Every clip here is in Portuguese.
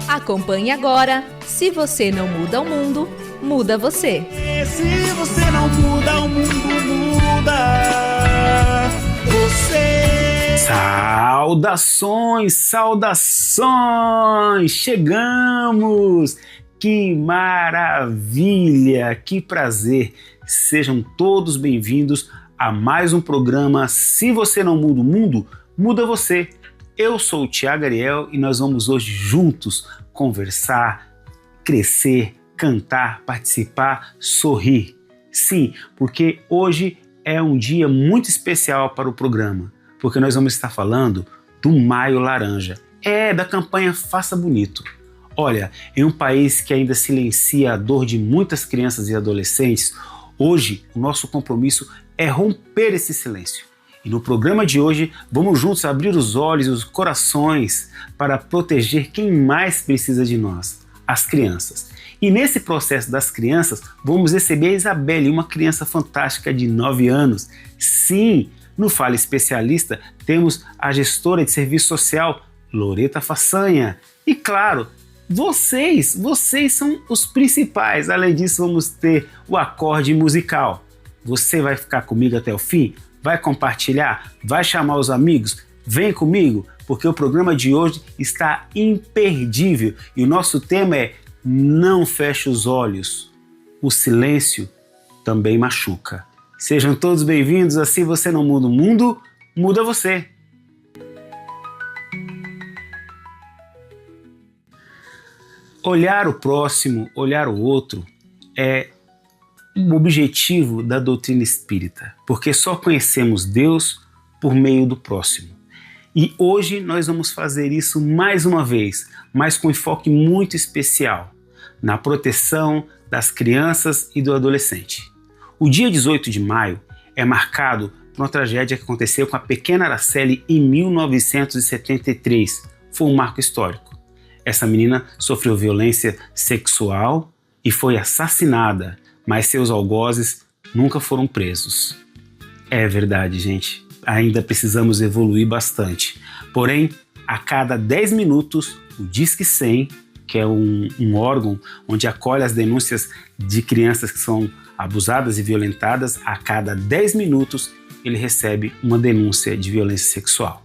Acompanhe agora. Se você não muda o mundo, muda você. Se você não muda, o mundo muda você. Saudações, saudações! Chegamos! Que maravilha, que prazer! Sejam todos bem-vindos a mais um programa Se Você Não Muda o Mundo, Muda Você. Eu sou o Tiago Ariel e nós vamos hoje juntos conversar, crescer, cantar, participar, sorrir. Sim, porque hoje é um dia muito especial para o programa, porque nós vamos estar falando do Maio Laranja, da campanha Faça Bonito. Olha, em um país que ainda silencia a dor de muitas crianças e adolescentes, hoje o nosso compromisso é romper esse silêncio. E no programa de hoje, vamos juntos abrir os olhos e os corações para proteger quem mais precisa de nós, as crianças. E nesse processo das crianças, vamos receber a Isabelle, uma criança fantástica de 9 anos. Sim, no Fala Especialista, temos a gestora de serviço social, Loreta Façanha. E claro, vocês são os principais. Além disso, vamos ter o acorde musical. Você vai ficar comigo até o fim? Vai compartilhar? Vai chamar os amigos? Vem comigo, porque o programa de hoje está imperdível e o nosso tema é Não Feche os Olhos. O silêncio também machuca. Sejam todos bem-vindos a Se Você Não Muda o Mundo, Muda Você. Olhar o próximo, olhar o outro é o objetivo da doutrina espírita, porque só conhecemos Deus por meio do próximo. E hoje nós vamos fazer isso mais uma vez, mas com enfoque muito especial, na proteção das crianças e do adolescente. O dia 18 de maio é marcado por uma tragédia que aconteceu com a pequena Araceli em 1973. Foi um marco histórico. Essa menina sofreu violência sexual e foi assassinada, mas seus algozes nunca foram presos. É verdade, gente. Ainda precisamos evoluir bastante. Porém, a cada 10 minutos, o Disque 100, que é um órgão onde acolhe as denúncias de crianças que são abusadas e violentadas, a cada 10 minutos ele recebe uma denúncia de violência sexual.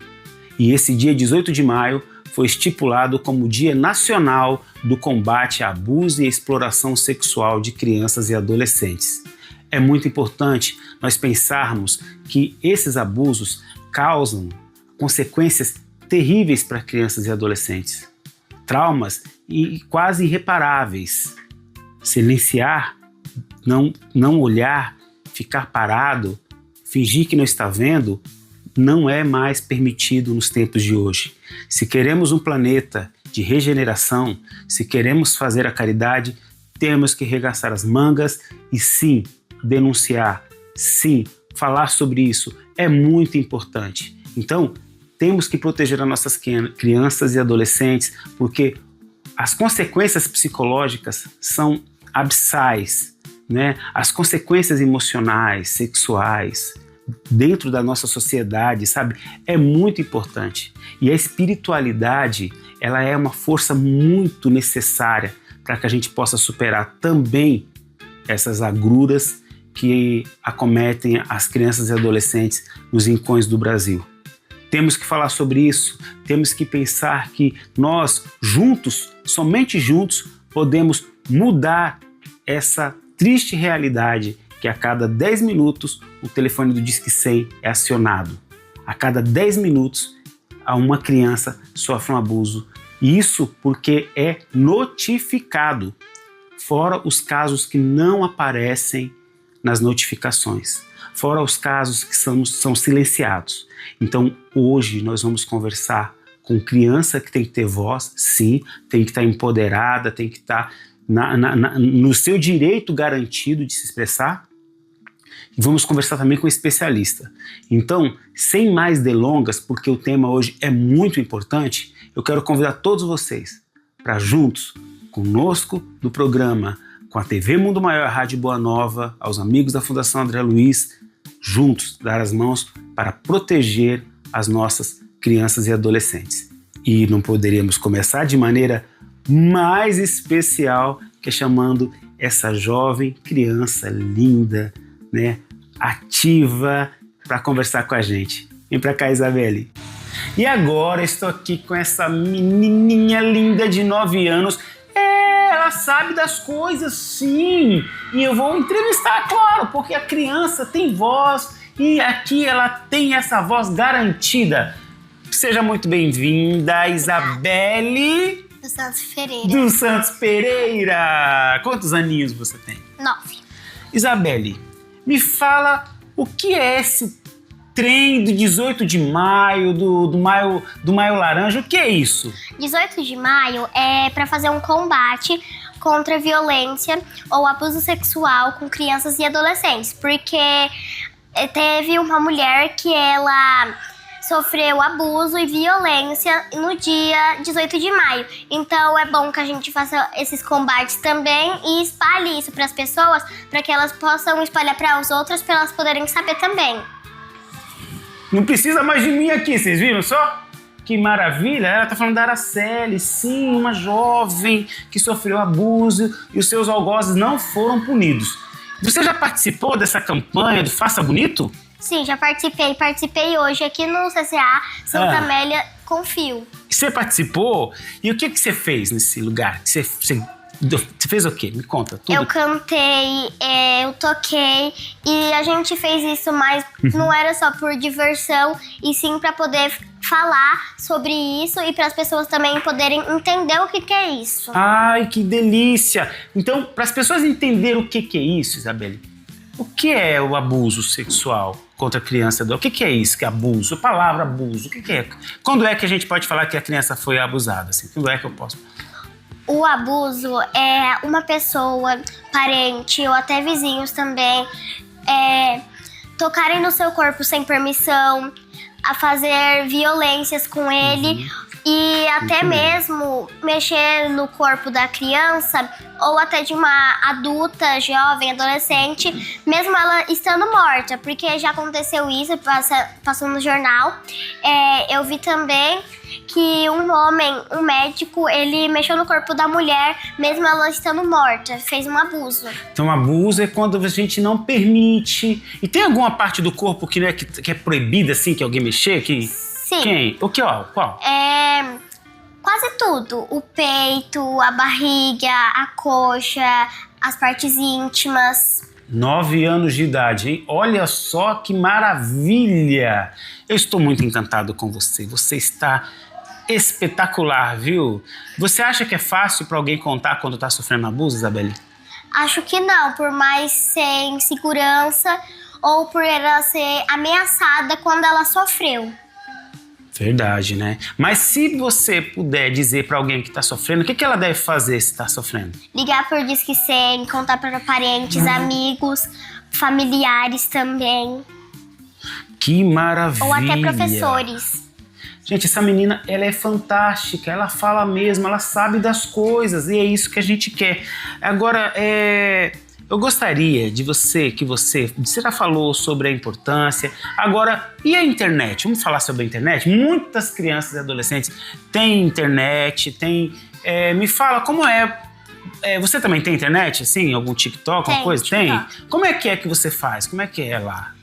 E esse dia 18 de maio foi estipulado como Dia Nacional do Combate a Abuso e Exploração Sexual de Crianças e Adolescentes. É muito importante nós pensarmos que esses abusos causam consequências terríveis para crianças e adolescentes. Traumas quase irreparáveis. Silenciar, não olhar, ficar parado, fingir que não está vendo, não é mais permitido nos tempos de hoje. Se queremos um planeta de regeneração, se queremos fazer a caridade, temos que arregaçar as mangas e sim, denunciar, sim, falar sobre isso é muito importante. Então, temos que proteger as nossas crianças e adolescentes, porque as consequências psicológicas são abissais, né? As consequências emocionais, sexuais, dentro da nossa sociedade, sabe? É muito importante. E a espiritualidade, ela é uma força muito necessária para que a gente possa superar também essas agruras que acometem as crianças e adolescentes nos rincões do Brasil. Temos que falar sobre isso, temos que pensar que nós, juntos, somente juntos, podemos mudar essa triste realidade que a cada 10 minutos o telefone do Disque 100 é acionado. A cada 10 minutos uma criança sofre um abuso. Isso porque é notificado, fora os casos que não aparecem nas notificações, fora os casos que são silenciados. Então hoje nós vamos conversar com criança que tem que ter voz, sim, tem que estar empoderada, tem que estar no seu direito garantido de se expressar. E vamos conversar também com um especialista. Então, sem mais delongas, porque o tema hoje é muito importante, eu quero convidar todos vocês para juntos, conosco do programa, com a TV Mundo Maior, a Rádio Boa Nova, aos amigos da Fundação André Luiz, juntos dar as mãos para proteger as nossas crianças e adolescentes. E não poderíamos começar de maneira mais especial que chamando essa jovem criança linda, né, ativa, para conversar com a gente. Vem para cá, Isabelle. E agora estou aqui com essa menininha linda de 9 anos. Ela sabe das coisas, sim. E eu vou entrevistar, claro, porque a criança tem voz e aqui ela tem essa voz garantida. Seja muito bem-vinda, Isabelle Do Santos Pereira. dos Santos Pereira. Quantos aninhos você tem? 9. Isabelle, me fala o que é esse trem do 18 de maio, do maio laranja, o que é isso? 18 de maio é para fazer um combate contra a violência ou abuso sexual com crianças e adolescentes, porque teve uma mulher que ela sofreu abuso e violência no dia 18 de maio. Então é bom que a gente faça esses combates também e espalhe isso para as pessoas, para que elas possam espalhar para as outras, para elas poderem saber também. Não precisa mais de mim aqui, vocês viram só? Que maravilha, ela tá falando da Araceli, sim, uma jovem que sofreu abuso e os seus algozes não foram punidos. Você já participou dessa campanha do Faça Bonito? Sim, já participei hoje aqui no CCA Santa Amélia com Fio. Você participou? E o que você fez nesse lugar? Você fez o quê? Me conta tudo. Eu cantei, eu toquei e a gente fez isso, mas não era só por diversão, e sim para poder falar sobre isso e para as pessoas também poderem entender o que é isso. Ai, que delícia! Então, para as pessoas entenderem o que é isso, Isabelle, o que é o abuso sexual contra a criança? O que é isso? Que é abuso? A palavra abuso, o que é? Quando é que a gente pode falar que a criança foi abusada? Assim? Quando é que eu posso? O abuso é uma pessoa, parente ou até vizinhos também, tocarem no seu corpo sem permissão, a fazer violências com ele e até mesmo mexer no corpo da criança ou até de uma adulta, jovem, adolescente, mesmo ela estando morta, porque já aconteceu isso, passou no jornal. Eu vi também que um homem, um médico, ele mexeu no corpo da mulher, mesmo ela estando morta, fez um abuso. Então, abuso é quando a gente não permite. E tem alguma parte do corpo que é proibida, assim, que alguém mexer? Sim. Quem? O que, ó? Qual? Quase tudo. O peito, a barriga, a coxa, as partes íntimas. 9 anos de idade, hein? Olha só que maravilha! Eu estou muito encantado com você. Você está espetacular, viu? Você acha que é fácil para alguém contar quando está sofrendo abuso, Isabelle? Acho que não, por mais ser insegurança ou por ela ser ameaçada quando ela sofreu. Verdade, né? Mas se você puder dizer para alguém que está sofrendo, o que ela deve fazer se está sofrendo? Ligar por Disque 100, contar para parentes, amigos, familiares também. Que maravilha! Ou até professores. Gente, essa menina, ela é fantástica, ela fala mesmo, ela sabe das coisas e é isso que a gente quer. Agora, eu gostaria de você já falou sobre a importância. Agora, e a internet? Vamos falar sobre a internet? Muitas crianças e adolescentes têm internet, me fala, como é? Você também tem internet, assim? Algum TikTok, alguma coisa? TikTok. Tem? Como é que você faz? Como é que é lá?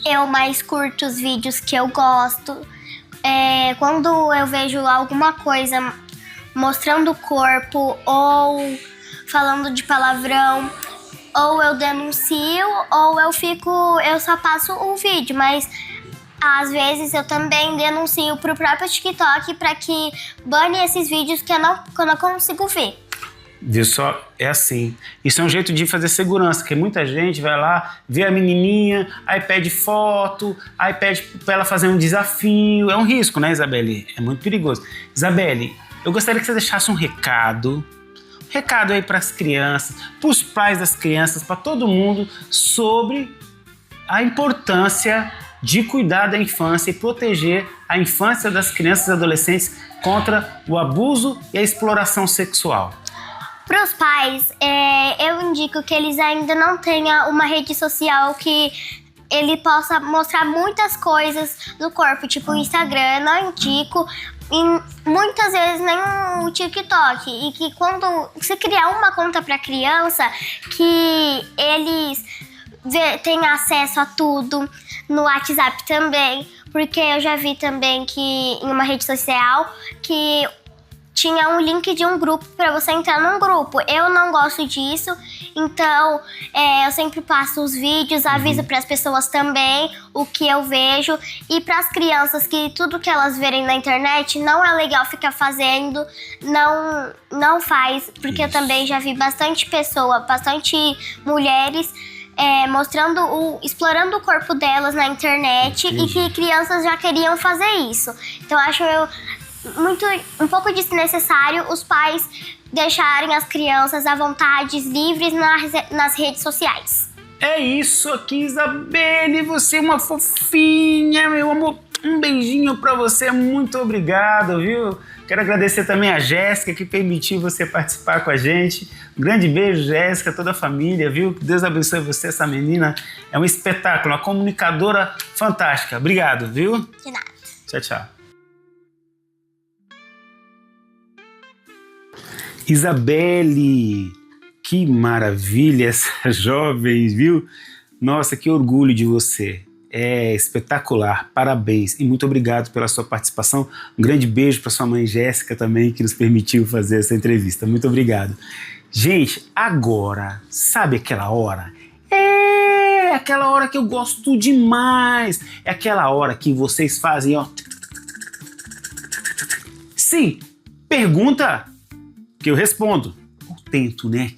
Eu mais curto os vídeos que eu gosto. Quando eu vejo alguma coisa mostrando o corpo ou falando de palavrão, ou eu denuncio, ou eu só passo um vídeo, mas às vezes eu também denuncio pro próprio TikTok para que bane esses vídeos que eu não consigo ver. Viu só? É assim. Isso é um jeito de fazer segurança, porque muita gente vai lá, vê a menininha, aí pede foto, aí pede pra ela fazer um desafio. É um risco, né, Isabelle? É muito perigoso. Isabelle, eu gostaria que você deixasse um recado aí para as crianças, para os pais das crianças, para todo mundo, sobre a importância de cuidar da infância e proteger a infância das crianças e adolescentes contra o abuso e a exploração sexual. Para os pais, eu indico que eles ainda não tenham uma rede social que ele possa mostrar muitas coisas do corpo, tipo o Instagram. Eu não indico, e muitas vezes nem o TikTok. E que quando você criar uma conta para criança, que eles têm acesso a tudo, no WhatsApp também, porque eu já vi também que em uma rede social que tinha um link de um grupo para você entrar num grupo. Eu não gosto disso, então eu sempre passo os vídeos, aviso para as pessoas também o que eu vejo. E para as crianças, que tudo que elas verem na internet não é legal ficar fazendo, não faz, porque eu também já vi bastante mulheres explorando o corpo delas na internet. Entendi. E que crianças já queriam fazer isso. Então acho um pouco desnecessário os pais deixarem as crianças à vontade, livres nas redes sociais. É isso aqui, Isabelle, você é uma fofinha, meu amor. Um beijinho pra você, muito obrigado, viu? Quero agradecer também a Jéssica, que permitiu você participar com a gente. Um grande beijo, Jéssica, toda a família, viu? Que Deus abençoe você, essa menina é um espetáculo, uma comunicadora fantástica. Obrigado, viu? De nada. Tchau, tchau. Isabelle, que maravilha essa jovem, viu? Nossa, que orgulho de você. É espetacular, parabéns e muito obrigado pela sua participação. Um grande beijo para sua mãe Jéssica também, que nos permitiu fazer essa entrevista. Muito obrigado. Gente, agora, sabe aquela hora? É aquela hora que eu gosto demais. É aquela hora que vocês fazem, ó. Sim, pergunta que eu respondo. Eu tento, né?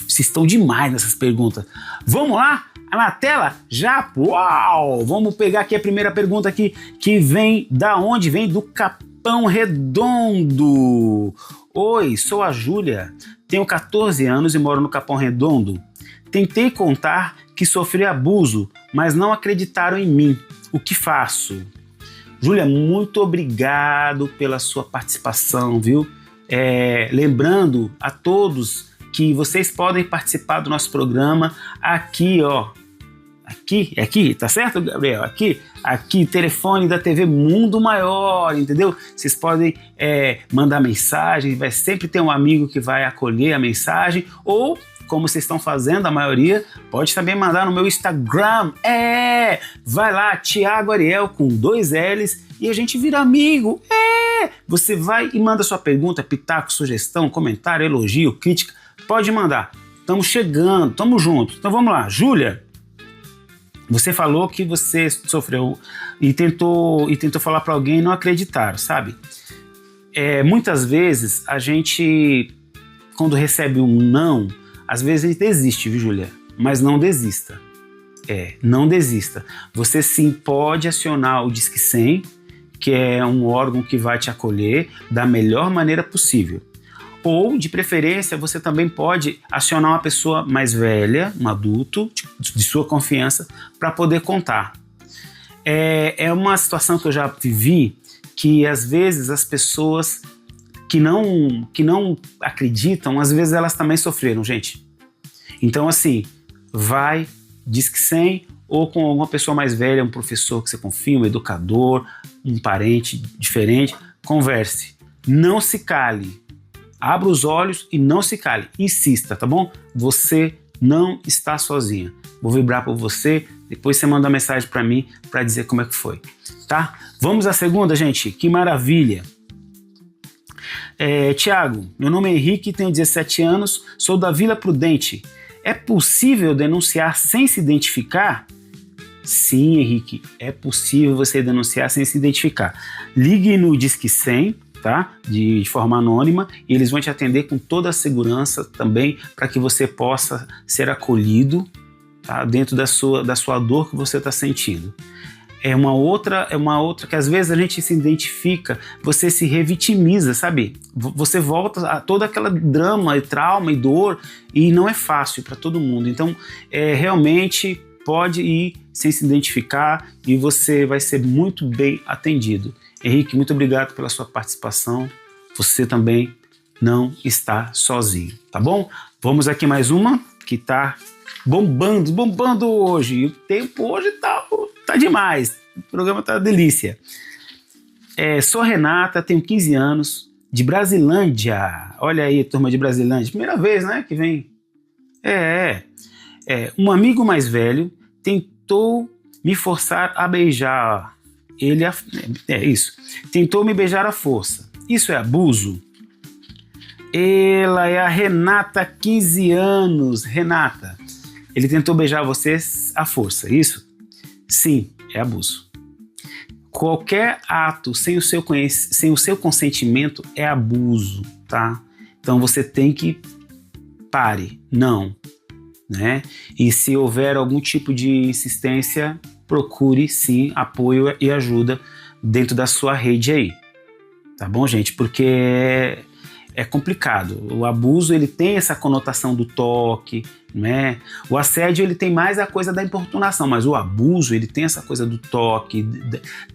Vocês estão demais nessas perguntas. Vamos lá? Na tela? Já? Uau! Vamos pegar aqui a primeira pergunta aqui, que vem da onde? Vem do Capão Redondo. Oi, sou a Júlia, tenho 14 anos e moro no Capão Redondo. Tentei contar que sofri abuso, mas não acreditaram em mim. O que faço? Júlia, muito obrigado pela sua participação, viu? Lembrando a todos que vocês podem participar do nosso programa aqui, ó. Aqui, tá certo, Gabriel? Aqui, telefone da TV Mundo Maior, entendeu? Vocês podem mandar mensagem, vai sempre ter um amigo que vai acolher a mensagem, ou, como vocês estão fazendo, a maioria, pode também mandar no meu Instagram. Vai lá, Thiago Ariel com 2 L's e a gente vira amigo. Você vai e manda sua pergunta, pitaco, sugestão, comentário, elogio, crítica. Pode mandar. Estamos chegando, estamos juntos. Então vamos lá. Júlia, você falou que você sofreu e tentou falar para alguém e não acreditaram, sabe? Muitas vezes a gente, quando recebe um não, às vezes a gente desiste, viu, Júlia? Mas não desista. Não desista. Você sim pode acionar o Disque 100, que é um órgão que vai te acolher da melhor maneira possível. Ou, de preferência, você também pode acionar uma pessoa mais velha, um adulto, de sua confiança, para poder contar. É uma situação que eu já vivi, que às vezes as pessoas que não acreditam, às vezes elas também sofreram, gente. Então, assim, vai, Disque 100, ou com alguma pessoa mais velha, um professor que você confia, um educador, um parente diferente, converse. Não se cale. Abra os olhos e não se cale. Insista, tá bom? Você não está sozinha. Vou vibrar por você, depois você manda uma mensagem para mim para dizer como é que foi, tá? Vamos à segunda, gente. Que maravilha. Tiago, meu nome é Henrique, tenho 17 anos, sou da Vila Prudente. É possível denunciar sem se identificar? Sim, Henrique, é possível você denunciar sem se identificar. Ligue no Disque 100, tá? De forma anônima, e eles vão te atender com toda a segurança também para que você possa ser acolhido, tá? Dentro da sua dor que você está sentindo. É uma outra que às vezes a gente se identifica, você se revitimiza, sabe? Você volta a toda aquela drama e trauma e dor, e não é fácil para todo mundo. Então, realmente pode ir sem se identificar e você vai ser muito bem atendido. Henrique, muito obrigado pela sua participação. Você também não está sozinho, tá bom? Vamos aqui mais uma que tá bombando hoje. E o tempo hoje tá demais. O programa tá uma delícia. Sou Renata, tenho 15 anos, de Brasilândia. Olha aí, turma de Brasilândia. Primeira vez, né, que vem. Um amigo mais velho tentou me forçar a beijar. Isso. Tentou me beijar à força. Isso é abuso? Ela é a Renata, 15 anos. Renata, ele tentou beijar você à força, isso? Sim, é abuso. Qualquer ato sem o seu consentimento é abuso, tá? Então você tem que pare, não, né? E se houver algum tipo de insistência, procure sim apoio e ajuda dentro da sua rede aí, tá bom, gente? Porque é complicado. O abuso, ele tem essa conotação do toque, né? O assédio, ele tem mais a coisa da importunação, mas o abuso, ele tem essa coisa do toque,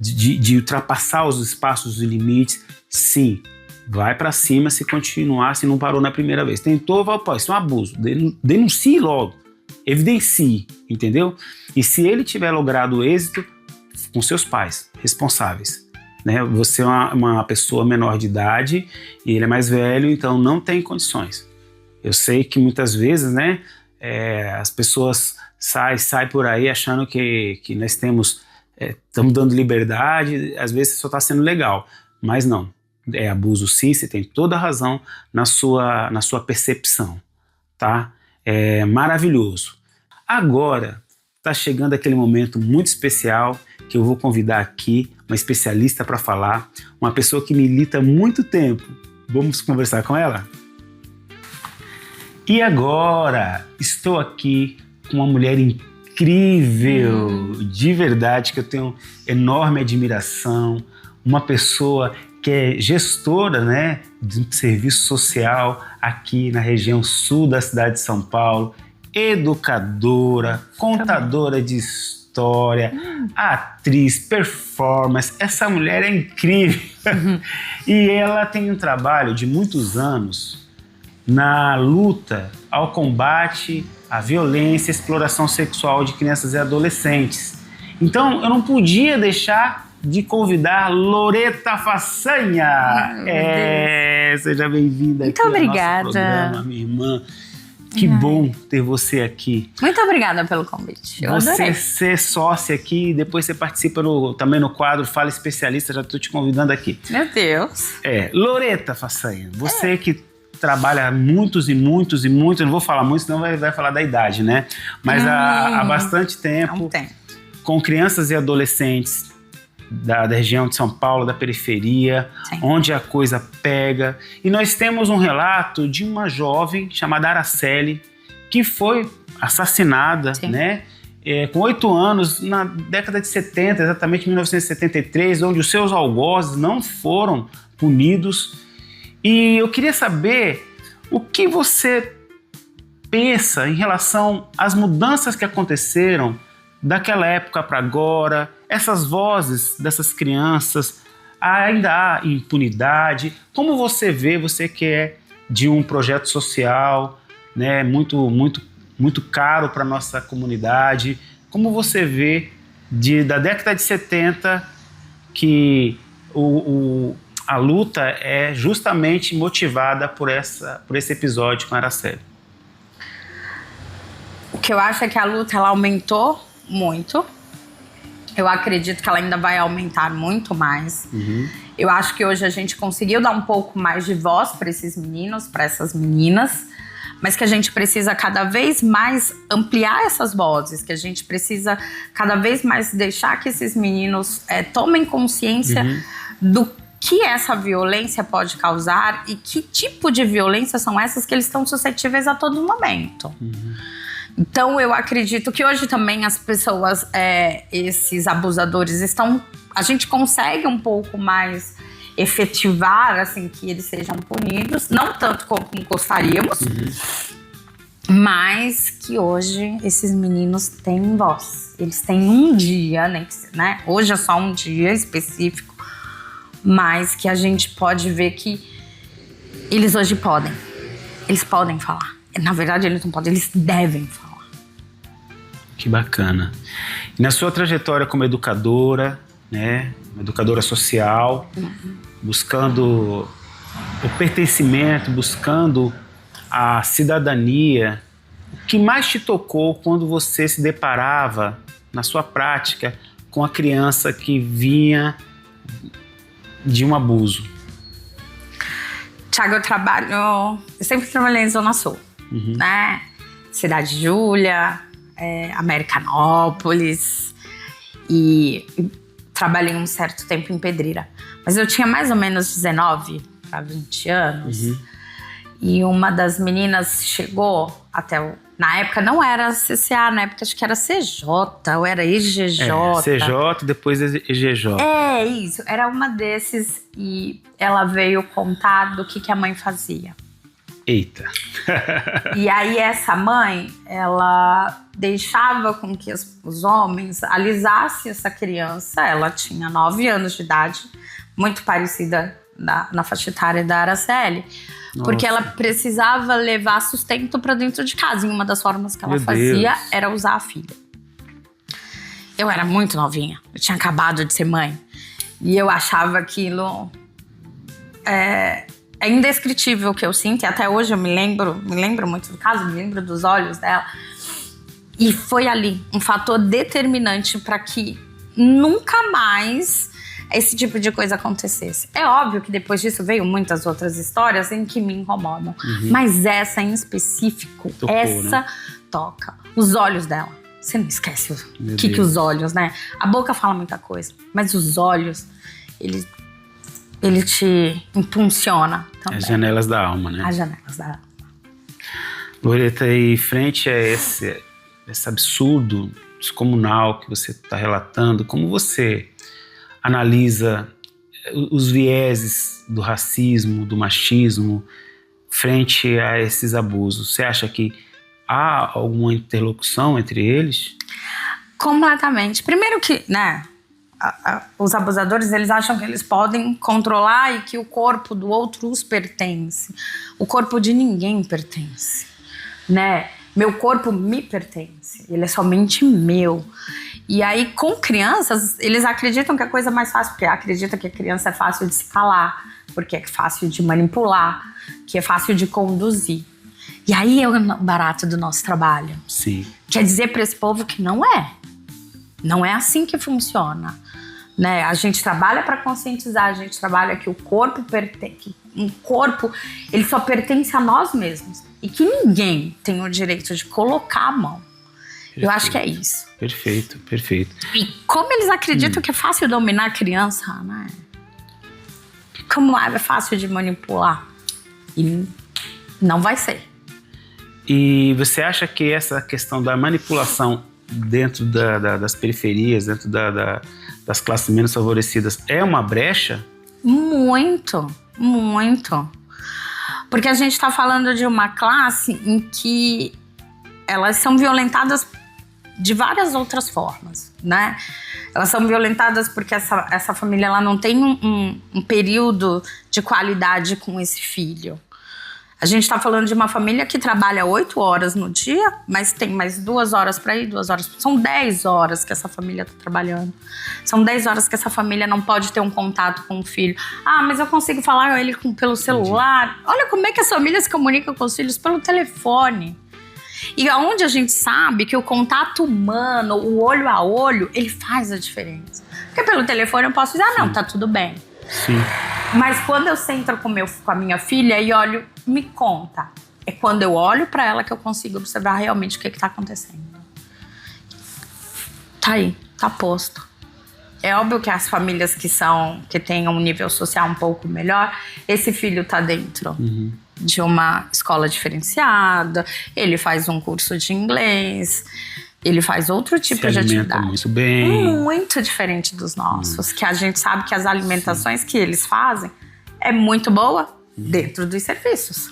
de ultrapassar os espaços e limites. Sim, vai pra cima se continuar, se não parou na primeira vez. Tentou, isso é um abuso. Denuncie logo, evidencie, entendeu? E se ele tiver logrado êxito, com seus pais responsáveis, né? Você é uma pessoa menor de idade e ele é mais velho, então não tem condições. Eu sei que muitas vezes, né, as pessoas saem por aí achando que nós estamos dando liberdade, às vezes só está sendo legal, mas não, é abuso sim, você tem toda a razão na sua percepção, tá? É maravilhoso. Agora está chegando aquele momento muito especial que eu vou convidar aqui uma especialista para falar, uma pessoa que milita há muito tempo. Vamos conversar com ela? E agora estou aqui com uma mulher incrível, de verdade, que eu tenho enorme admiração, uma pessoa que é gestora, né, de um serviço social aqui na região sul da cidade de São Paulo, educadora, contadora de história, atriz, performance. Essa mulher é incrível. E ela tem um trabalho de muitos anos na luta ao combate à violência e exploração sexual de crianças e adolescentes. Então, eu não podia deixar de convidar Loreta Façanha. Seja bem-vinda aqui ao nosso programa, minha irmã. Que bom ter você aqui. Muito obrigada pelo convite. Eu adorei. Você ser sócia aqui, depois você participa também no quadro Fala Especialista, já estou te convidando aqui. Meu Deus. Loreta Façanha, você que trabalha há muitos, não vou falar muito, senão vai falar da idade, né? Mas há bastante tempo, com crianças e adolescentes da região de São Paulo, da periferia, onde a coisa pega. E nós temos um relato de uma jovem chamada Araceli, que foi assassinada, né, com 8 anos, na década de 70, exatamente 1973, onde os seus algozes não foram punidos. E eu queria saber o que você pensa em relação às mudanças que aconteceram daquela época para agora, essas vozes dessas crianças, ainda há impunidade. Como você vê, você que é de um projeto social, né, muito caro para a nossa comunidade, como você vê da década de 70 que a luta é justamente motivada por esse episódio com a Araceli? O que eu acho é que a luta ela aumentou muito. Eu acredito que ela ainda vai aumentar muito mais. Eu acho que hoje a gente conseguiu dar um pouco mais de voz para esses meninos, para essas meninas, mas que a gente precisa cada vez mais ampliar essas vozes, que a gente precisa cada vez mais deixar que esses meninos tomem consciência do que essa violência pode causar e que tipo de violência são essas que eles estão suscetíveis a todo momento. Então, eu acredito que hoje também as pessoas, esses abusadores a gente consegue um pouco mais efetivar, assim, que eles sejam punidos, não tanto como gostaríamos, mas que hoje esses meninos têm voz. Eles têm um dia, né? Hoje é só um dia específico, mas que a gente pode ver que eles hoje podem. Eles podem falar. Na verdade, eles não podem, eles devem falar. Que bacana. E na sua trajetória como educadora, né? Uma educadora social, buscando o pertencimento, buscando a cidadania. O que mais te tocou quando você se deparava na sua prática com a criança que vinha de um abuso? Tiago, eu sempre trabalhei em Zona Sul, né? Cidade de Júlia, Americanópolis, e trabalhei um certo tempo em Pedreira. Mas eu tinha mais ou menos 19 para 20 anos. E uma das meninas chegou até na época não era CCA, na época acho que era CJ, ou era EGJ. CJ, depois EGJ. É, isso. Era uma desses e ela veio contar do que a mãe fazia. Eita. E aí essa mãe, ela deixava com que os homens alisassem essa criança. Ela tinha 9 anos de idade, muito parecida na faixa etária da Araceli. Porque ela precisava levar sustento para dentro de casa. E uma das formas que ela fazia era usar a filha. Eu era muito novinha. Eu tinha acabado de ser mãe. E eu achava aquilo... É indescritível o que eu sinto. E até hoje eu me lembro muito do caso. Me lembro dos olhos dela. E foi ali um fator determinante para que nunca mais... esse tipo de coisa acontecesse. É óbvio que depois disso veio muitas outras histórias em que me incomodam. Mas essa em específico, toca. Os olhos dela. Você não esquece o que os olhos, né? A boca fala muita coisa, mas os olhos, ele te impulsiona também. As janelas da alma, né? As janelas da alma. Loreta, e frente a esse absurdo descomunal que você está relatando, como você analisa os vieses do racismo, do machismo, frente a esses abusos? Você acha que há alguma interlocução entre eles? Completamente. Primeiro que, né, os abusadores, eles acham que eles podem controlar e que o corpo do outro os pertence. O corpo de ninguém pertence, né? Meu corpo me pertence, ele é somente meu. E aí, com crianças, eles acreditam que a coisa é mais fácil, porque acreditam que a criança é fácil de se calar, porque é fácil de manipular, que é fácil de conduzir. E aí é o barato do nosso trabalho. Sim. Quer dizer para esse povo que não é. Não é assim que funciona. Né? A gente trabalha para conscientizar, a gente trabalha que o corpo pertence. Um corpo, ele só pertence a nós mesmos. E que ninguém tem o direito de colocar a mão. Perfeito. Eu acho que é isso. Perfeito, perfeito. E como eles acreditam que é fácil dominar a criança, né? Como é fácil de manipular. E não vai ser. E você acha que essa questão da manipulação dentro das periferias, dentro das classes menos favorecidas, é uma brecha? Muito, muito. Porque a gente está falando de uma classe em que elas são violentadas de várias outras formas, né? Elas são violentadas porque essa família ela não tem um período de qualidade com esse filho. A gente está falando de uma família que trabalha 8 horas no dia, mas tem mais 2 horas para ir, 2 horas... São 10 horas que essa família está trabalhando. São 10 horas que essa família não pode ter um contato com o filho. Ah, mas eu consigo falar com ele pelo celular. Entendi. Olha como é que as famílias se comunicam com os filhos pelo telefone. E aonde a gente sabe que o contato humano, o olho a olho, ele faz a diferença. Porque pelo telefone eu posso dizer, ah, não, tá tudo bem. Sim. Mas quando eu sento com a minha filha e olho, me conta. É quando eu olho pra ela que eu consigo observar realmente o que tá acontecendo. Tá aí, tá posto. É óbvio que as famílias que têm um nível social um pouco melhor, esse filho tá dentro de uma escola diferenciada, ele faz um curso de inglês, ele faz outro tipo de atividade. Muito bem. Muito diferente dos nossos. Que a gente sabe que as alimentações que eles fazem é muito boa dentro dos serviços.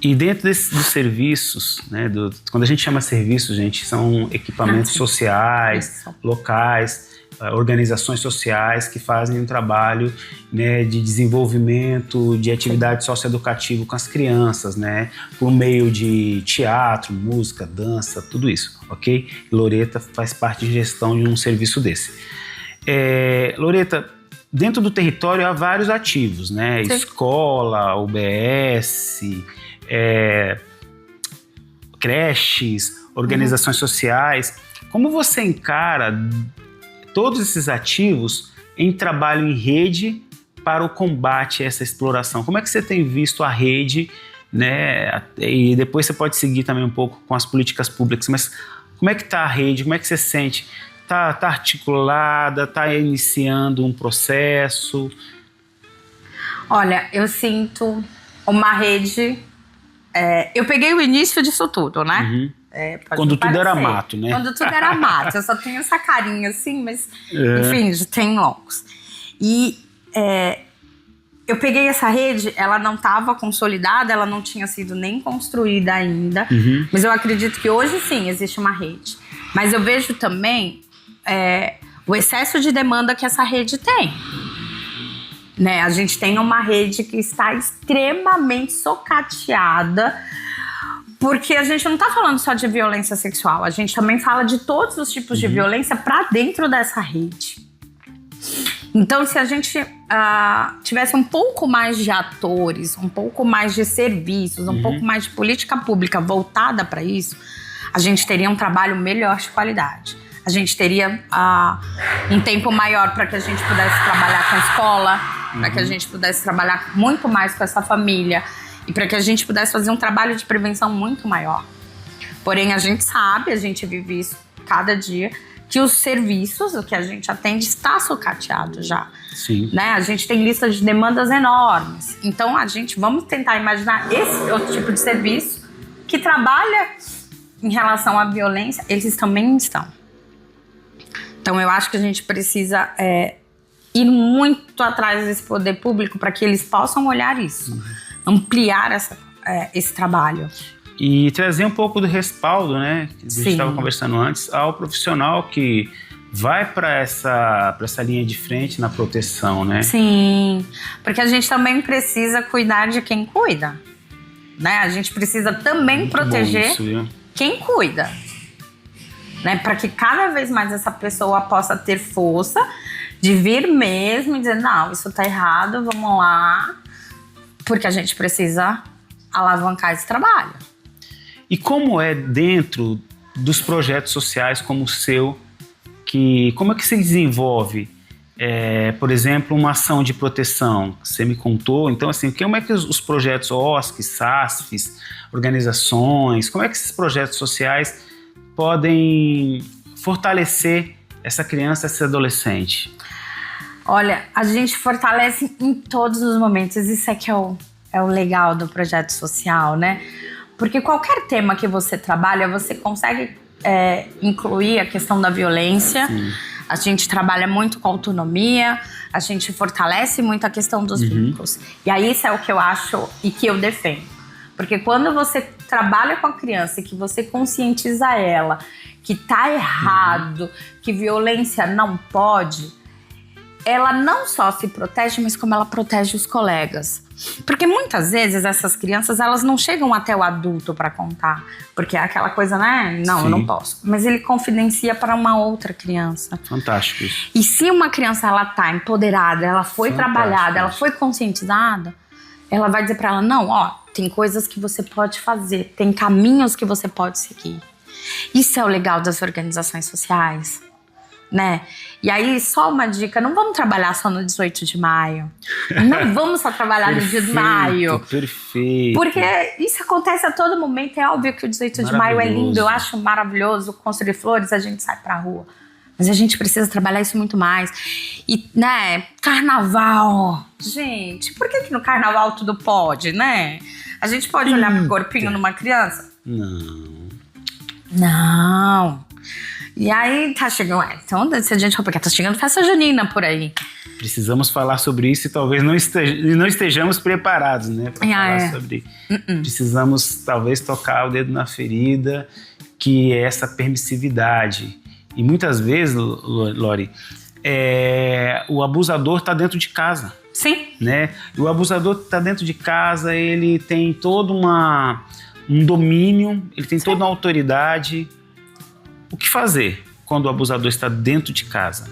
E dentro dos serviços, né, quando a gente chama serviços, gente, são equipamentos sociais, locais, organizações sociais que fazem um trabalho, né, de desenvolvimento, de atividade socioeducativa com as crianças, né, por meio de teatro, música, dança, tudo isso, ok? E Loreta faz parte de gestão de um serviço desse. Loreta, dentro do território há vários ativos, né? Sim. Escola, UBS, creches, organizações sociais. Como você encara todos esses ativos em trabalho em rede para o combate a essa exploração? Como é que você tem visto a rede, né? E depois você pode seguir também um pouco com as políticas públicas, mas como é que está a rede? Como é que você sente? Tá articulada? Está iniciando um processo? Olha, eu sinto uma rede... eu peguei o início disso tudo, né? Uhum. Pode Quando tudo era parecer. mato, né? Quando tudo era mato. Eu só tenho essa carinha assim, mas enfim, já tem longos. E eu peguei essa rede, ela não estava consolidada, ela não tinha sido nem construída ainda. Uhum. Mas eu acredito que hoje sim existe uma rede. Mas eu vejo também o excesso de demanda que essa rede tem. Né? A gente tem uma rede que está extremamente socateada, porque a gente não está falando só de violência sexual, a gente também fala de todos os tipos de violência para dentro dessa rede. Então, se a gente tivesse um pouco mais de atores, um pouco mais de serviços, um pouco mais de política pública voltada para isso, a gente teria um trabalho melhor de qualidade. A gente teria um tempo maior para que a gente pudesse trabalhar com a escola, para que a gente pudesse trabalhar muito mais com essa família e para que a gente pudesse fazer um trabalho de prevenção muito maior. Porém, a gente sabe, a gente vive isso cada dia, que os serviços, o que a gente atende, está sucateado já. Sim. Né? A gente tem lista de demandas enormes. Então, vamos tentar imaginar esse outro tipo de serviço que trabalha em relação à violência, eles também estão. Então, eu acho que a gente precisa ir muito atrás desse poder público para que eles possam olhar isso, ampliar esse trabalho. E trazer um pouco do respaldo, né? Que a gente Sim. estava conversando antes, ao profissional que vai para essa linha de frente na proteção, né? Sim, porque a gente também precisa cuidar de quem cuida, né? A gente precisa também Muito proteger bom isso, viu? quem cuida, né? Para que cada vez mais essa pessoa possa ter força de vir mesmo e dizer, não, isso tá errado, vamos lá, porque a gente precisa alavancar esse trabalho. E como é dentro dos projetos sociais como o seu, como é que se desenvolve, por exemplo, uma ação de proteção? Você me contou, então assim, como é que os projetos OSCs, SASFs, organizações, como é que esses projetos sociais podem fortalecer essa criança, esse adolescente? Olha, a gente fortalece em todos os momentos, isso é que é o legal do projeto social, né? Porque qualquer tema que você trabalha, você consegue incluir a questão da violência. Sim. A gente trabalha muito com autonomia, a gente fortalece muito a questão dos vínculos. E aí isso é o que eu acho e que eu defendo. Porque quando você trabalha com a criança e que você conscientiza ela que tá errado, que violência não pode, ela não só se protege, mas como ela protege os colegas. Porque muitas vezes essas crianças, elas não chegam até o adulto para contar. Porque é aquela coisa, né? Não, sim, eu não posso. Mas ele confidencia para uma outra criança. Fantástico isso. E se uma criança, ela tá empoderada, ela foi trabalhada, ela foi conscientizada, ela vai dizer para ela, não, ó, tem coisas que você pode fazer, tem caminhos que você pode seguir. Isso é o legal das organizações sociais, né? E aí, só uma dica, não vamos trabalhar só no 18 de maio. Não vamos só trabalhar no dia de maio. Perfeito. Porque isso acontece a todo momento. É óbvio que o 18 de maio é lindo, eu acho maravilhoso. Construir flores, a gente sai pra rua. Mas a gente precisa trabalhar isso muito mais. E, né, carnaval. Gente, por que no carnaval tudo pode, né? A gente pode olhar pro corpinho numa criança? Não. E aí tá chegando, então se a gente porque tá chegando festa junina por aí. Precisamos falar sobre isso e talvez não estejamos preparados, né, para falar sobre. Precisamos talvez tocar o dedo na ferida, que é essa permissividade. E muitas vezes, Lori, o abusador tá dentro de casa. Sim. Né? E o abusador tá dentro de casa, ele tem todo um domínio, ele tem toda uma autoridade. O que fazer quando o abusador está dentro de casa?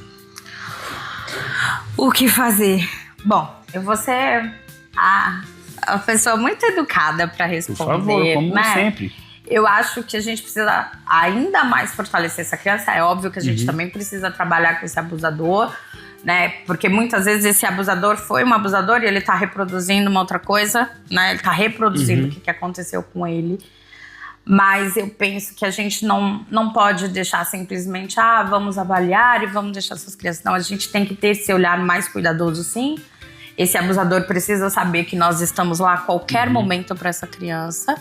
O que fazer? Bom, eu vou ser a pessoa muito educada para responder. Por favor, como né? sempre. Eu acho que a gente precisa ainda mais fortalecer essa criança. É óbvio que a gente também precisa trabalhar com esse abusador, né? Porque muitas vezes esse abusador foi um abusador e ele tá reproduzindo uma outra coisa, né? Ele tá reproduzindo o que aconteceu com ele. Mas eu penso que a gente não pode deixar simplesmente, vamos avaliar e vamos deixar essas crianças. Não, a gente tem que ter esse olhar mais cuidadoso, sim. Esse abusador precisa saber que nós estamos lá a qualquer momento para essa criança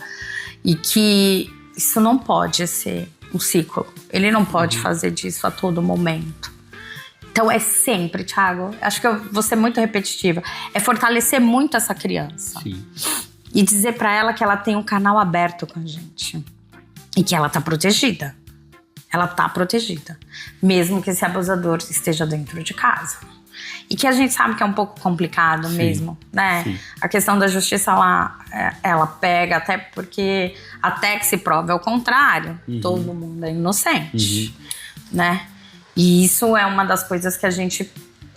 e que isso não pode ser um ciclo. Ele não pode fazer disso a todo momento. Então é sempre, Thiago, acho que eu vou ser muito repetitiva, é fortalecer muito essa criança. Sim. E dizer pra ela que ela tem um canal aberto com a gente. E que ela tá protegida. Ela tá protegida. Mesmo que esse abusador esteja dentro de casa. E que a gente sabe que é um pouco complicado mesmo, né? Sim. A questão da justiça, ela pega, até porque até que se prove ao contrário, todo mundo é inocente, né? E isso é uma das coisas que a gente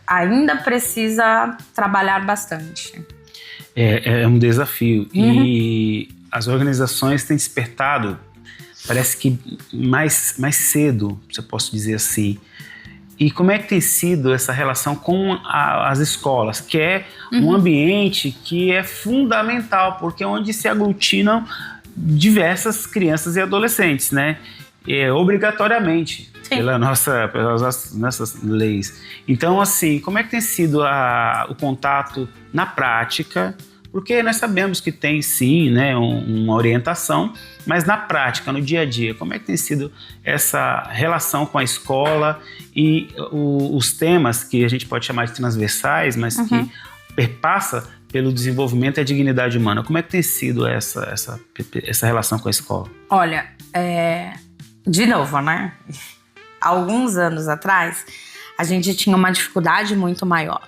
ainda precisa trabalhar bastante. É um desafio. E as organizações têm despertado, parece que mais cedo, se eu posso dizer assim. E como é que tem sido essa relação com as escolas, que é um ambiente que é fundamental, porque é onde se aglutinam diversas crianças e adolescentes, né? Obrigatoriamente, pelas nossas leis. Então, assim, como é que tem sido o contato na prática? Porque nós sabemos que tem, sim, né, uma orientação, mas na prática, no dia a dia, como é que tem sido essa relação com a escola e os temas que a gente pode chamar de transversais, mas que perpassa pelo desenvolvimento e a dignidade humana? Como é que tem sido essa relação com a escola? Olha, de novo, né? Alguns anos atrás, a gente tinha uma dificuldade muito maior.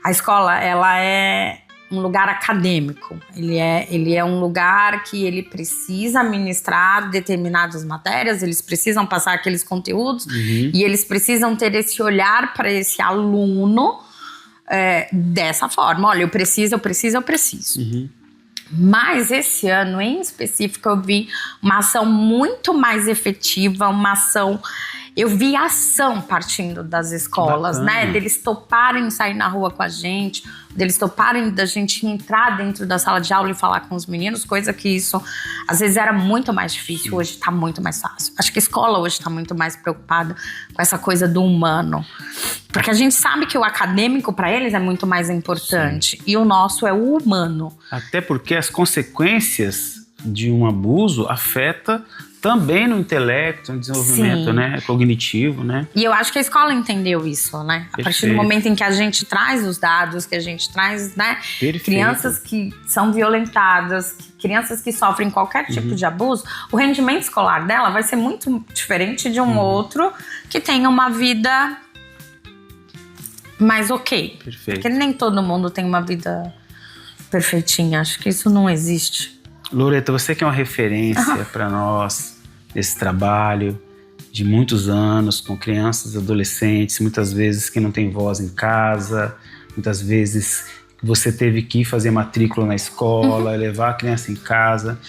A escola, ela é um lugar acadêmico. Ele é um lugar que ele precisa ministrar determinadas matérias, eles precisam passar aqueles conteúdos e eles precisam ter esse olhar para esse aluno dessa forma. Olha, eu preciso. Mas esse ano, em específico, eu vi uma ação muito mais efetiva, eu vi ação partindo das escolas, né? Deles toparem sair na rua com a gente, deles toparem da gente entrar dentro da sala de aula e falar com os meninos, coisa que isso, às vezes, era muito mais difícil, hoje tá muito mais fácil. Acho que a escola hoje tá muito mais preocupada com essa coisa do humano. Porque a gente sabe que o acadêmico, para eles, é muito mais importante. E o nosso é o humano. Até porque as consequências de um abuso afetam também no intelecto, no desenvolvimento, né, cognitivo, né? E eu acho que a escola entendeu isso, né? A partir do momento em que a gente traz os dados, que a gente traz, né, crianças que são violentadas, crianças que sofrem qualquer tipo de abuso, o rendimento escolar dela vai ser muito diferente de um outro que tenha uma vida mais ok. Perfeito. Porque nem todo mundo tem uma vida perfeitinha, acho que isso não existe. Loreta, você que é uma referência para nós nesse trabalho de muitos anos com crianças e adolescentes, muitas vezes que não tem voz em casa, muitas vezes você teve que fazer matrícula na escola, levar a criança em casa.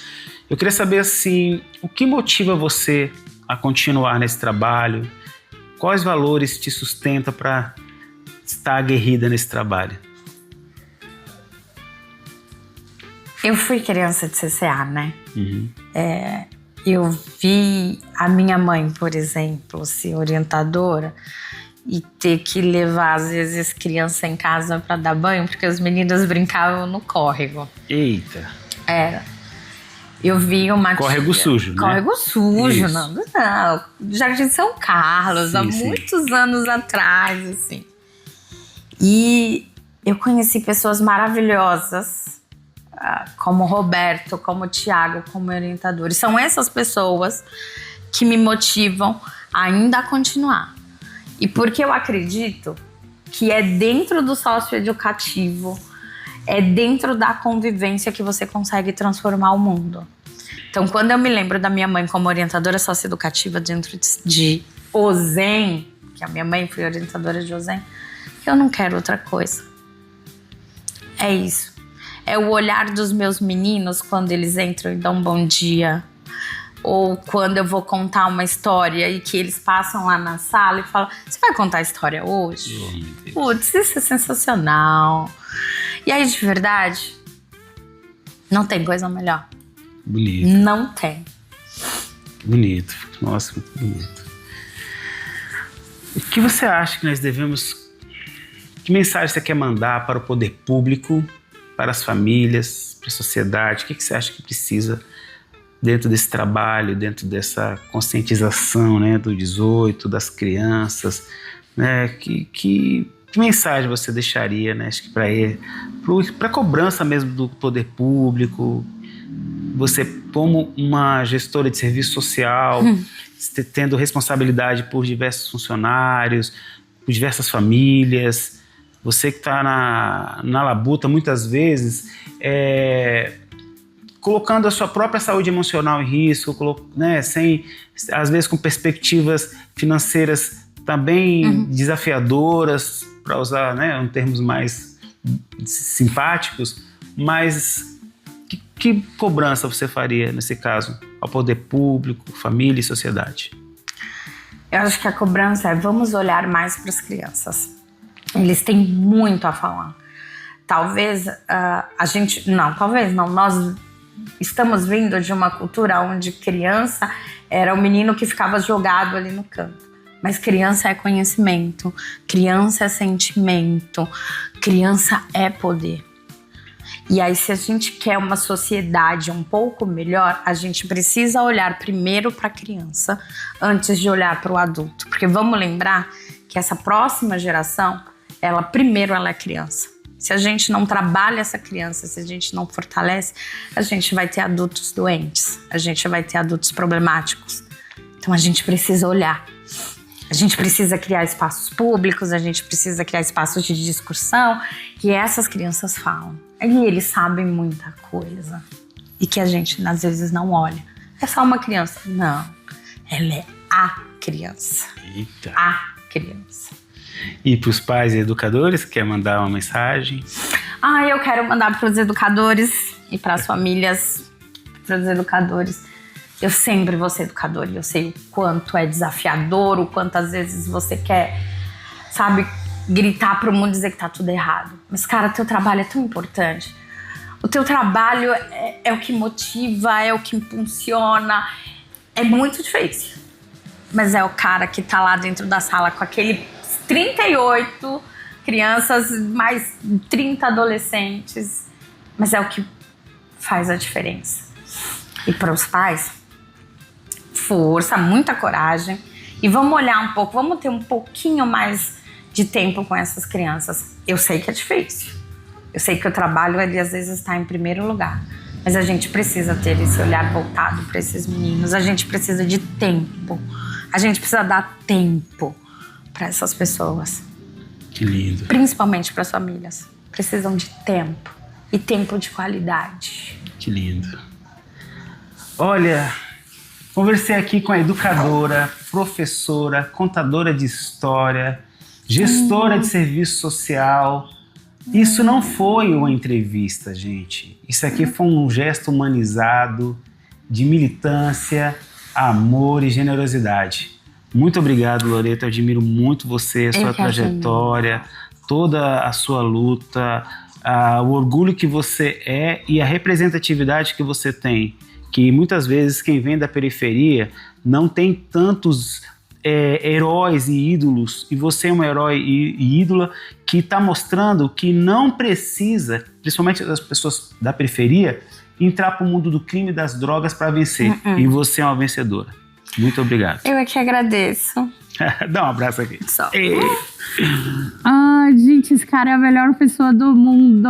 Eu queria saber, assim, o que motiva você a continuar nesse trabalho? Quais valores te sustentam para estar aguerrida nesse trabalho? Eu fui criança de CCA, né? Eu vi a minha mãe, por exemplo, ser orientadora e ter que levar, às vezes, criança em casa para dar banho, porque os meninos brincavam no córrego. Eita! Era. Eu vi uma Córrego sujo, né? Córrego sujo, não. Jardim São Carlos, há muitos anos atrás, assim. E eu conheci pessoas maravilhosas, como o Roberto, como o Thiago, como orientadores. São essas pessoas que me motivam ainda a continuar. E porque eu acredito que é dentro do socioeducativo, é dentro da convivência que você consegue transformar o mundo. Então, quando eu me lembro da minha mãe como orientadora socioeducativa dentro de OZEM, que a minha mãe foi orientadora de OZEM, Eu não quero outra coisa. É isso. É o olhar dos meus meninos quando eles entram e dão um bom dia. Ou quando eu vou contar uma história e que eles passam lá na sala e falam: você vai contar a história hoje? Putz, isso é sensacional. E aí, de verdade, não tem coisa melhor. Bonito. Não tem. Bonito. Nossa, muito bonito. O que você acha que nós devemos... Que mensagem você quer mandar para o poder público, para as famílias, para a sociedade? O que você acha que precisa dentro desse trabalho, dentro dessa conscientização, né, do 18, das crianças, né? Que mensagem você deixaria, né, acho que para a cobrança mesmo do poder público, você como uma gestora de serviço social, tendo responsabilidade por diversos funcionários, por diversas famílias, você que está na labuta muitas vezes, colocando a sua própria saúde emocional em risco, né, às vezes com perspectivas financeiras também desafiadoras, para usar, né, em termos mais simpáticos, mas que cobrança você faria nesse caso ao poder público, família e sociedade? Eu acho que a cobrança é: vamos olhar mais para as crianças. Eles têm muito a falar. Talvez nós estamos vindo de uma cultura onde criança era o menino que ficava jogado ali no canto. Mas criança é conhecimento, criança é sentimento, criança é poder. E aí, se a gente quer uma sociedade um pouco melhor, a gente precisa olhar primeiro para a criança antes de olhar para o adulto. Porque vamos lembrar que essa próxima geração, ela é criança. Se a gente não trabalha essa criança, se a gente não fortalece, a gente vai ter adultos doentes, a gente vai ter adultos problemáticos. Então a gente precisa olhar. A gente precisa criar espaços públicos, a gente precisa criar espaços de discussão que essas crianças falam. E eles sabem muita coisa e que a gente às vezes não olha. É só uma criança. Não, ela é a criança. Eita. A criança. E para os pais e educadores, quer mandar uma mensagem? Eu quero mandar para os educadores e para as famílias, para os educadores. Eu sempre vou ser educadora e eu sei o quanto é desafiador, o quanto às vezes você quer, sabe, gritar para o mundo e dizer que tá tudo errado. Mas, cara, teu trabalho é tão importante. O teu trabalho é o que motiva, é o que impulsiona. É muito difícil. Mas é o cara que tá lá dentro da sala com aquele 38 crianças, mais 30 adolescentes. Mas é o que faz a diferença. E para os pais, força, muita coragem. E vamos olhar um pouco, vamos ter um pouquinho mais de tempo com essas crianças. Eu sei que é difícil. Eu sei que o trabalho, ele às vezes está em primeiro lugar. Mas a gente precisa ter esse olhar voltado para esses meninos. A gente precisa de tempo. A gente precisa dar tempo para essas pessoas. Que lindo. Principalmente para as famílias. Precisam de tempo. E tempo de qualidade. Que lindo. Olha, conversei aqui com a educadora, professora, contadora de história, gestora de serviço social. Isso não foi uma entrevista, gente. Isso aqui foi um gesto humanizado de militância, amor e generosidade. Muito obrigado, Loreto. Eu admiro muito você, a sua trajetória, toda a sua luta, o orgulho que você é e a representatividade que você tem. Que muitas vezes quem vem da periferia não tem tantos heróis e ídolos, e você é um herói e ídola que está mostrando que não precisa, principalmente as pessoas da periferia, entrar para o mundo do crime e das drogas para vencer. E você é uma vencedora. Muito obrigado. Eu é que agradeço. Dá um abraço aqui. Só. Gente, esse cara é a melhor pessoa do mundo.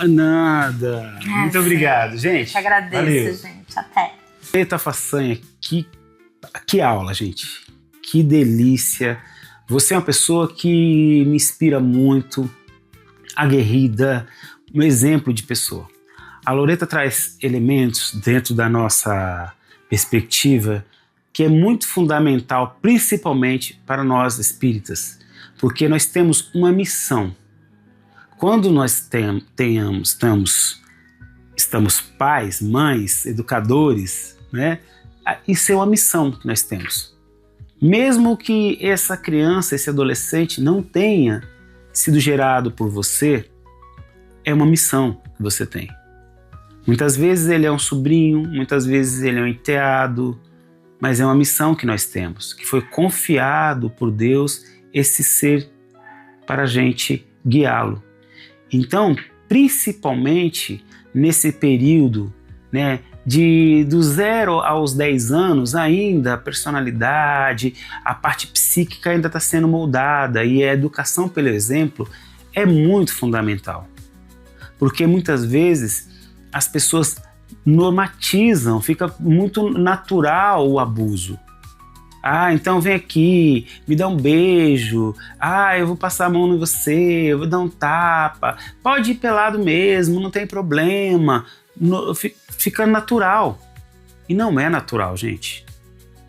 Nada. Muito obrigado, gente. Eu que agradeço, valeu. gente. Até. Eita façanha, que aula, gente. Que delícia. Você é uma pessoa que me inspira muito, aguerrida, um exemplo de pessoa. A Loreta traz elementos dentro da nossa perspectiva que é muito fundamental, principalmente para nós espíritas, Porque nós temos uma missão. Quando nós estamos pais, mães, educadores, né? Isso é uma missão que nós temos. Mesmo que essa criança, esse adolescente não tenha sido gerado por você, é uma missão que você tem. Muitas vezes ele é um sobrinho, muitas vezes ele é um enteado, mas é uma missão que nós temos, que foi confiado por Deus esse ser para a gente guiá-lo. Então, principalmente nesse período, né, do 0 aos 10 anos, ainda a personalidade, a parte psíquica ainda está sendo moldada, e a educação pelo exemplo é muito fundamental. Porque muitas vezes as pessoas normatizam, fica muito natural o abuso. Então vem aqui, me dá um beijo, eu vou passar a mão em você, eu vou dar um tapa, pode ir pelado mesmo, não tem problema. Fica natural. E não é natural, gente.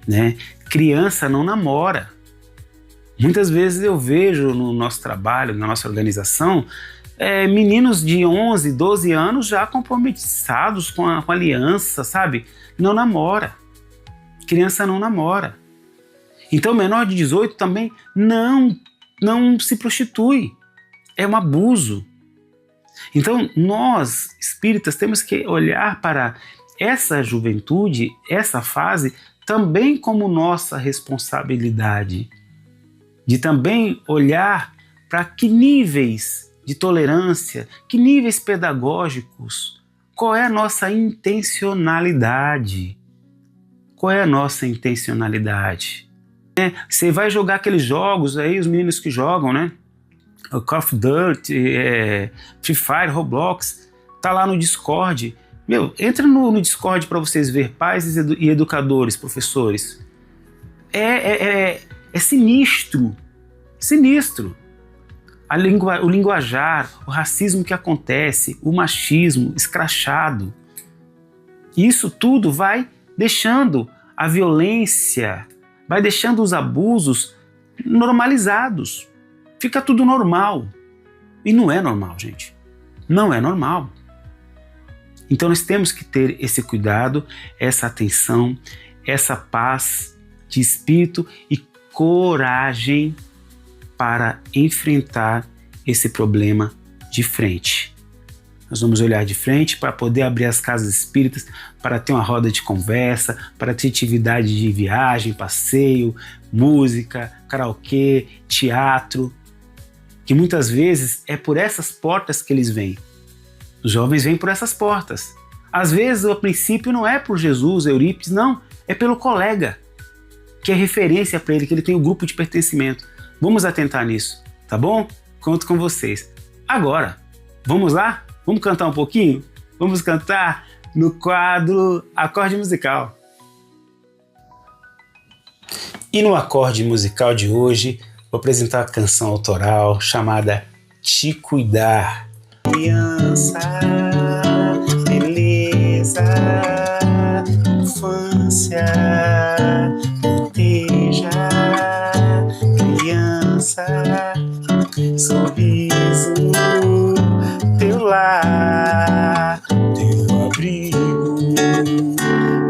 Né? Criança não namora. Muitas vezes eu vejo no nosso trabalho, na nossa organização, meninos de 11, 12 anos já comprometidos com a aliança, sabe? Não namora. Criança não namora. Então, menor de 18 também não se prostitui. É um abuso. Então, nós, espíritas, temos que olhar para essa juventude, essa fase, também como nossa responsabilidade. De também olhar para que níveis de tolerância, que níveis pedagógicos, qual é a nossa intencionalidade. Qual é a nossa intencionalidade? Você vai jogar aqueles jogos aí, os meninos que jogam, né? O Call of Duty, Free Fire, Roblox, tá lá no Discord. Entra no Discord para vocês ver pais e educadores, professores. É sinistro, sinistro. O linguajar, o racismo que acontece, o machismo escrachado. Isso tudo vai deixando a violência, vai deixando os abusos normalizados. Fica tudo normal. E não é normal, gente. Não é normal. Então nós temos que ter esse cuidado, essa atenção, essa paz de espírito e coragem para enfrentar esse problema de frente. Nós vamos olhar de frente para poder abrir as casas espíritas, para ter uma roda de conversa, para ter atividade de viagem, passeio, música, karaokê, teatro, que muitas vezes é por essas portas que eles vêm. Os jovens vêm por essas portas. Às vezes, o princípio não é por Jesus, Eurípides, não, é pelo colega, que é referência para ele, que ele tem um grupo de pertencimento. Vamos atentar nisso, tá bom? Conto com vocês. Agora, vamos lá? Vamos cantar um pouquinho? Vamos cantar no quadro Acorde Musical. E no acorde musical de hoje, vou apresentar a canção autoral chamada Te Cuidar. Criança, beleza, infância, proteja. Criança, sorriso, teu lar, teu abrigo.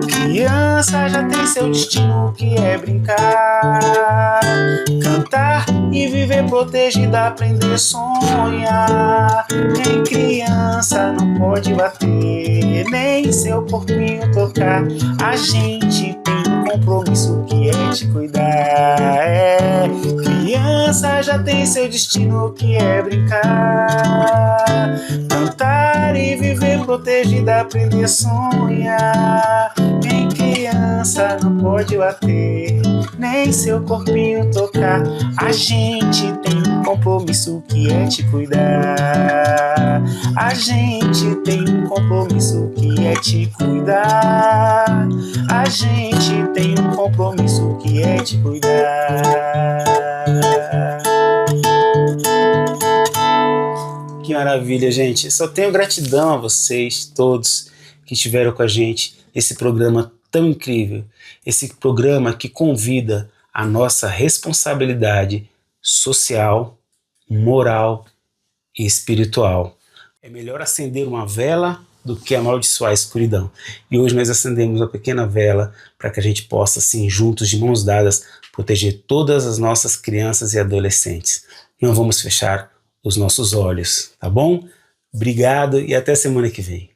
Criança já tem seu destino, que é brincar, cantar e viver protegida, aprender a sonhar. Nem criança não pode bater, nem seu corpinho tocar. A gente tem um compromisso que é te cuidar. Criança já tem seu destino, que é brincar, cantar e viver protegida, aprender a sonhar. Nem criança não pode bater, nem seu corpinho tocar. A gente tem um compromisso que é te cuidar. A gente tem um compromisso que é te cuidar. A gente tem um compromisso que é te cuidar. Que maravilha, gente. Só tenho gratidão a vocês todos que estiveram com a gente nesse programa tão incrível. Esse programa que convida a nossa responsabilidade social, moral e espiritual. É melhor acender uma vela do que amaldiçoar a escuridão. E hoje nós acendemos uma pequena vela para que a gente possa, assim, juntos, de mãos dadas, proteger todas as nossas crianças e adolescentes. Não vamos fechar os nossos olhos, tá bom? Obrigado e até semana que vem.